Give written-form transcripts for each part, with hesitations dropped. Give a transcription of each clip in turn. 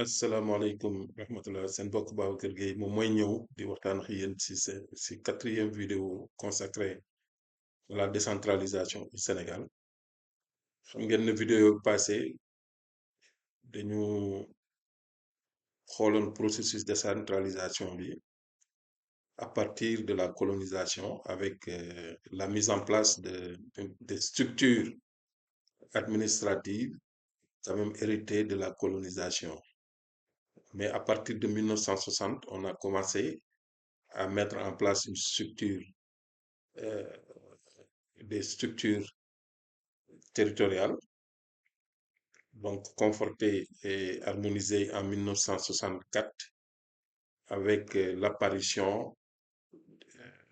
asalaamaaleykum rahmatullah seen mbokk Babacar Gueye moom mooy ñëw di waxtaan ak yéen si quatrième vidéo consacrée à la décentralisation au Sénégal. Xam ngeen ne vidéo yi passé dañu xooloon processus de décentralisation bi à partir de la colonisation avec la mise en place de structures administratives quand même héritées de la colonisation. Mais à partir de 1960, on a commencé à mettre en place une structure, euh, des structures territoriales, donc confortées et harmonisées en 1964 avec l'apparition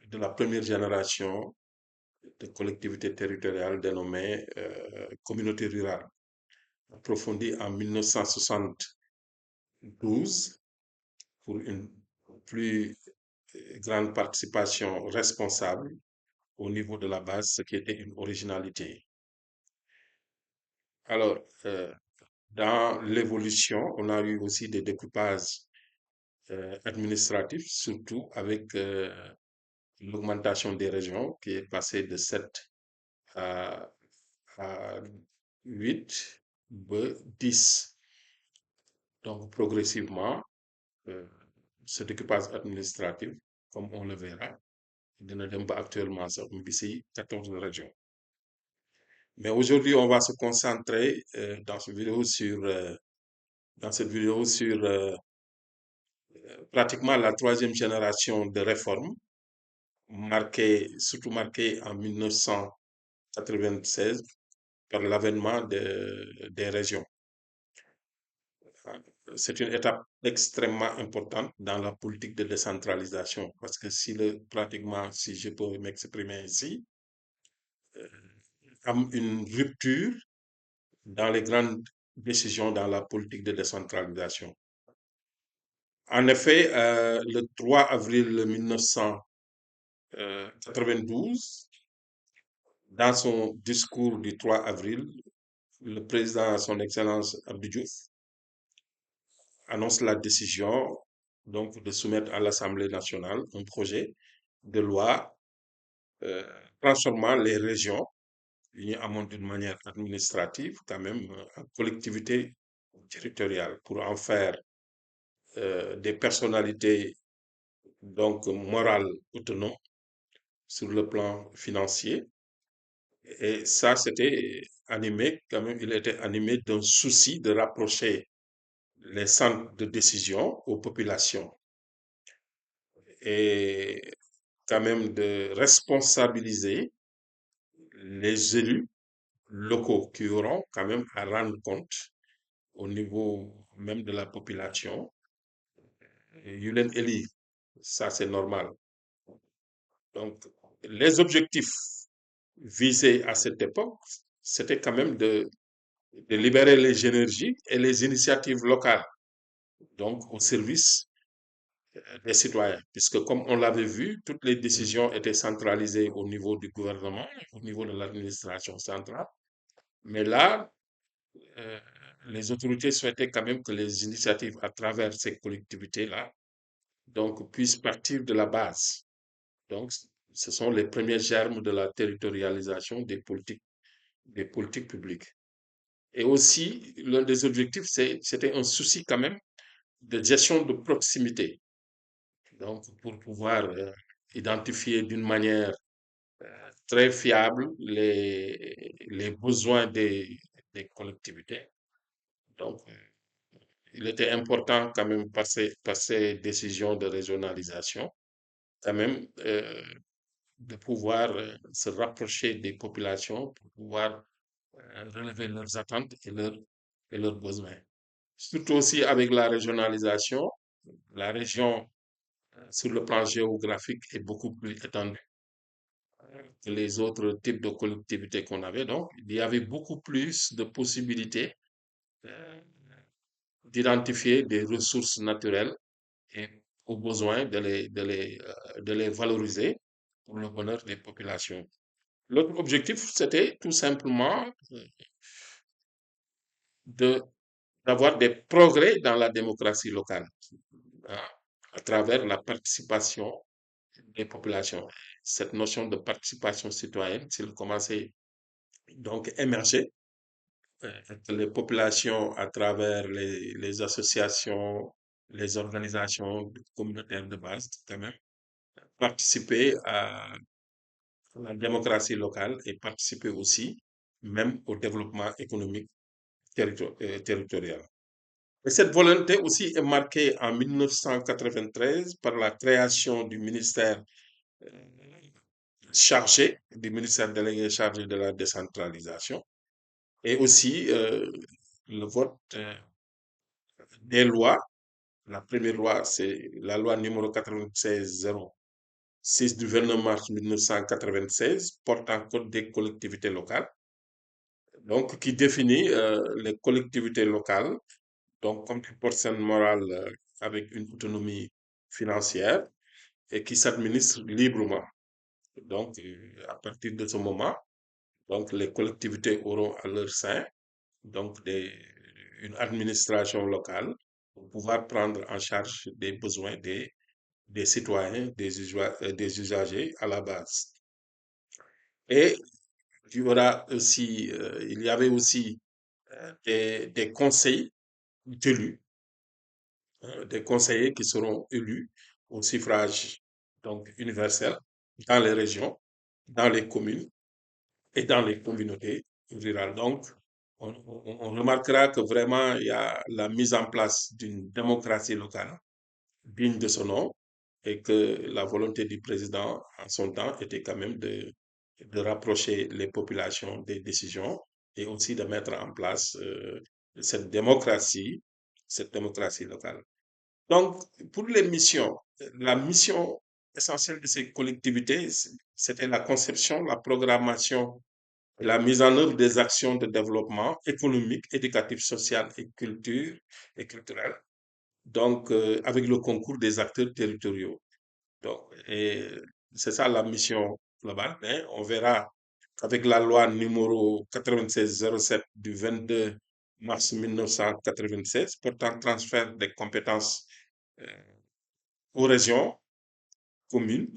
de la première génération de collectivités territoriales dénommées communautés rurales, approfondie en 1972 pour une plus grande participation responsable au niveau de la base, ce qui était une originalité. Alors, dans l'évolution, on a eu aussi des découpages administratifs, surtout avec l'augmentation des régions qui est passée de 7 à, à 8, 10. Donc, progressivement, euh, ce découpage administratif, comme on le verra, dina dem ba actuellement sax mu ngi ci 14 régions. Mais aujourd'hui, on va se concentrer dans cette vidéo sur pratiquement la troisième génération de réformes, surtout marquée en 1996 par l'avènement des régions. C'est une étape extrêmement importante dans la politique de décentralisation parce que pratiquement, si je peux m'exprimer ici, une rupture dans les grandes décisions dans la politique de décentralisation. En effet, le 3 avril 1992, dans son discours du 3 avril, le président, son Excellence Abdou Diouf, annonce la décision donc de soumettre à l'Assemblée nationale un projet de loi transformant les régions d'une manière administrative quand même en collectivités territoriales pour en faire des personnalités donc morales autonomes sur le plan financier. Et ça, c'était animé, quand même, il était animé d'un souci de rapprocher les centres de décision aux populations et quand même de responsabiliser les élus locaux qui auront quand même à rendre compte au niveau même de la population. Yulen Eli, ça c'est normal. Donc, les objectifs visés à cette époque, c'était quand même de libérer les énergies et les initiatives locales, donc au service des citoyens, puisque comme on l'avait vu, toutes les décisions étaient centralisées au niveau du gouvernement, au niveau de l'administration centrale. Mais là, euh, les autorités souhaitaient quand même que les initiatives à travers ces collectivités-là donc puissent partir de la base. Donc, ce sont les premiers germes de la territorialisation des politiques publiques. Et aussi, l'un des objectifs, c'était un souci quand même de gestion de proximité. Donc, pour pouvoir identifier d'une manière très fiable les besoins des collectivités. Donc, il était important quand même par ces décisions de régionalisation, quand même de pouvoir se rapprocher des populations pour pouvoir relever leurs attentes et leurs besoins. Surtout aussi avec la régionalisation, la région sur le plan géographique est beaucoup plus étendue que les autres types de collectivités qu'on avait. Donc, il y avait beaucoup plus de possibilités euh, d'identifier des ressources naturelles et au besoin de les valoriser pour le bonheur des populations. L'autre objectif, c'était tout simplement de d'avoir des progrès dans la démocratie locale hein, à travers la participation des populations. Cette notion de participation citoyenne, s'il commençait donc émerger, que les populations à travers les associations, les organisations communautaires de base, quand même, participer à la démocratie locale et participer aussi même au développement économique territorial. Et cette volonté aussi est marquée en 1993 par la création du ministère du ministère délégué chargé de la décentralisation et aussi le vote des lois. La première loi, c'est la loi numéro 96-06 du 29 mars 1996 portant code des collectivités locales, donc qui définit les collectivités locales donc comme une personne morale avec une autonomie financière et qui s'administre librement. Donc, à partir de ce moment, donc les collectivités auront à leur sein donc une administration locale pour pouvoir prendre en charge des besoins des citoyens, des usagers à la base. Et il y avait aussi des conseils d'élus, des conseillers qui seront élus au suffrage donc universel dans les régions, dans les communes et dans les communautés rurales. Donc, on remarquera que vraiment il y a la mise en place d'une démocratie locale digne de son nom et que la volonté du président en son temps était quand même de rapprocher les populations des décisions et aussi de mettre en place cette démocratie locale. Donc, pour les missions, la mission essentielle de ces collectivités, c'était la conception, la programmation et la mise en œuvre des actions de développement économique, éducatif, social et culturel. Donc, avec le concours des acteurs territoriaux. Donc, et c'est ça la mission globale. Mais on verra avec la loi numéro 96-07 du 22 mars 1996 portant transfert des compétences euh, aux régions, communes,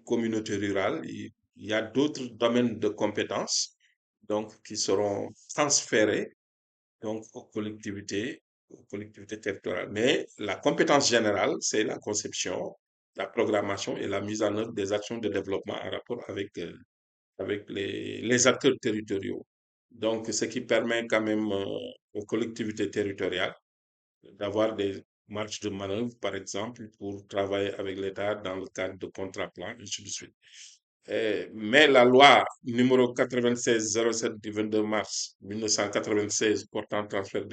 communautés rurales. Il y a d'autres domaines de compétences donc, qui seront transférés donc, aux collectivités territoriales. Mais la compétence générale, c'est la conception, la programmation et la mise en œuvre des actions de développement en rapport avec les acteurs territoriaux. Donc, ce qui permet quand même aux collectivités territoriales d'avoir des marges de manœuvre, par exemple, pour travailler avec l'État dans le cadre de contrats plans, et ainsi de suite. Mais la loi numéro 96-07 du 22 mars 1996 portant transfert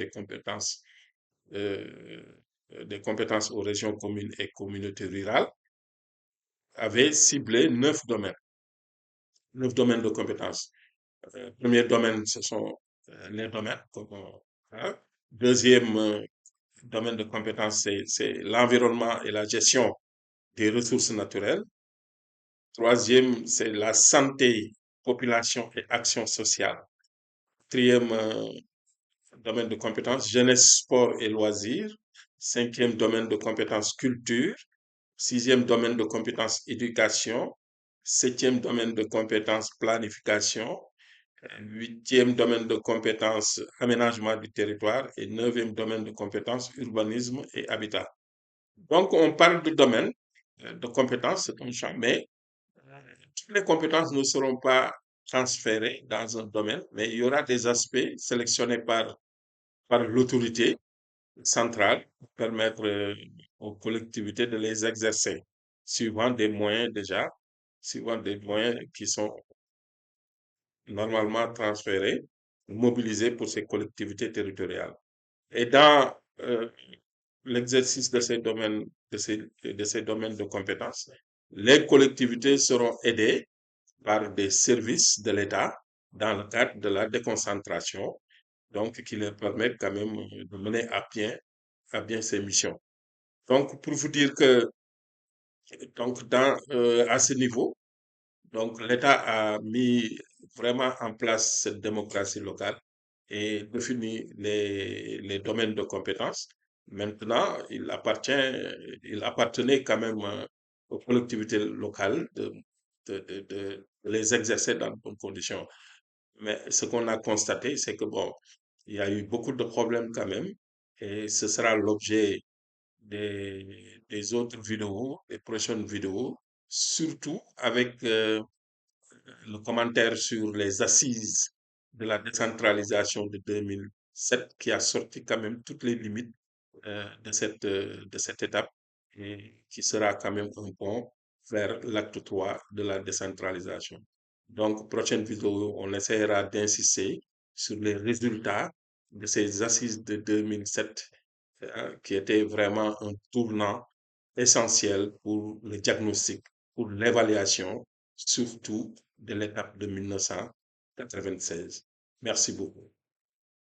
euh, des compétences aux régions communes et communautés rurales avait ciblé 9 domaines de compétences. Premier domaine, ce sont les domaines. Hein. Deuxième domaine de compétence, c'est l'environnement et la gestion des ressources naturelles. Troisième, c'est la santé, population et action sociale. Quatrième domaine de compétence, jeunesse, sport et loisirs. Cinquième domaine de compétence, culture. Sixième domaine de compétence, éducation. Septième domaine de compétence, planification. Huitième domaine de compétence, aménagement du territoire. Et neuvième domaine de compétence, urbanisme et habitat. Donc, on parle de domaine de compétences, c'est un champ, mais toutes les compétences ne seront pas transférées dans un domaine, mais il y aura des aspects sélectionnés par l'autorité centrale pour permettre aux collectivités de les exercer, suivant des moyens déjà, suivant des moyens qui sont normalement transférés, mobilisés pour ces collectivités territoriales. Et dans l'exercice de ces domaines, de ces domaines de compétences, les collectivités seront aidées par des services de l'État dans le cadre de la déconcentration, donc qui leur permettent quand même de mener à bien ces missions. Donc, pour vous dire que donc à ce niveau, donc l'État a mis vraiment en place cette démocratie locale et défini les domaines de compétences. Maintenant, il appartenait quand même aux collectivités locales de les exercer dans de bonnes conditions. Mais ce qu'on a constaté, c'est que bon, il y a eu beaucoup de problèmes quand même, et ce sera l'objet des autres vidéos, des prochaines vidéos, surtout avec le commentaire sur les assises de la décentralisation de 2007 qui a sorti quand même toutes les limites de cette étape et qui sera quand même un pont vers l'acte 3 de la décentralisation. Donc, prochaine vidéo, on essaiera d'insister sur les résultats de ces assises de 2007 qui étaient vraiment un tournant essentiel pour le diagnostic, pour l'évaluation, surtout de l'étape de 1996. Merci beaucoup.